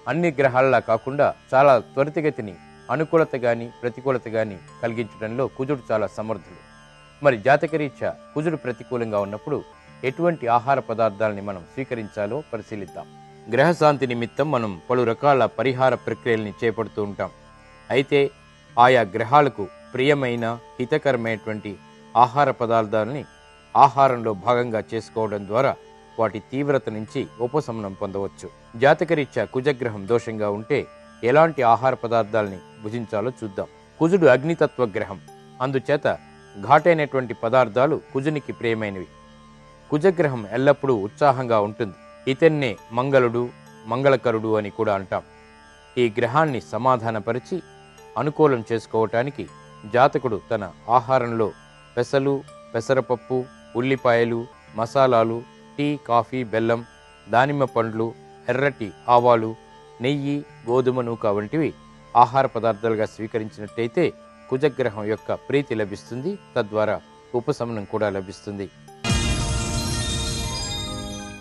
అన్ని గ్రహాలలా కాకుండా చాలా త్వరితగతిని అనుకూలత గాని ప్రతికూలత గాని కలిగించడంలో కుజుడు చాలా సమర్థుడు. మరి జాతకరీత్యా కుజుడు ప్రతికూలంగా ఉన్నప్పుడు ఎటువంటి ఆహార పదార్థాలని మనం స్వీకరించాలో పరిశీలిద్దాం. గ్రహశాంతి నిమిత్తం మనం పలు రకాల పరిహార ప్రక్రియల్ని చేపడుతూ ఉంటాం. అయితే ఆయా గ్రహాలకు ప్రియమైన హితకరమైనటువంటి ఆహార పదార్థాలని ఆహారంలో భాగంగా చేసుకోవడం ద్వారా వాటి తీవ్రత నుంచి ఉపశమనం పొందవచ్చు. జాతకరీత్యా కుజగ్రహం దోషంగా ఉంటే ఎలాంటి ఆహార పదార్థాలని భుజించాలో చూద్దాం. కుజుడు అగ్నితత్వ గ్రహం, అందుచేత ఘాటైనటువంటి పదార్థాలు కుజునికి ప్రియమైనవి. కుజగ్రహం ఎల్లప్పుడూ ఉత్సాహంగా ఉంటుంది. ఇతన్నే మంగళుడు, మంగళకరుడు అని కూడా అంటాం. ఈ గ్రహాన్ని సమాధానపరిచి అనుకూలం చేసుకోవటానికి జాతకుడు తన ఆహారంలో పెసలు, పెసరపప్పు, ఉల్లిపాయలు, మసాలాలు, టీ, కాఫీ, బెల్లం, దానిమ్మ పండ్లు, ఎర్రటి ఆవాలు, నెయ్యి, గోధుమ నూక వంటివి ఆహార పదార్థాలుగా స్వీకరించినట్టయితే కుజగ్రహం యొక్క ప్రీతి లభిస్తుంది. తద్వారా ఉపశమనం కూడా లభిస్తుంది.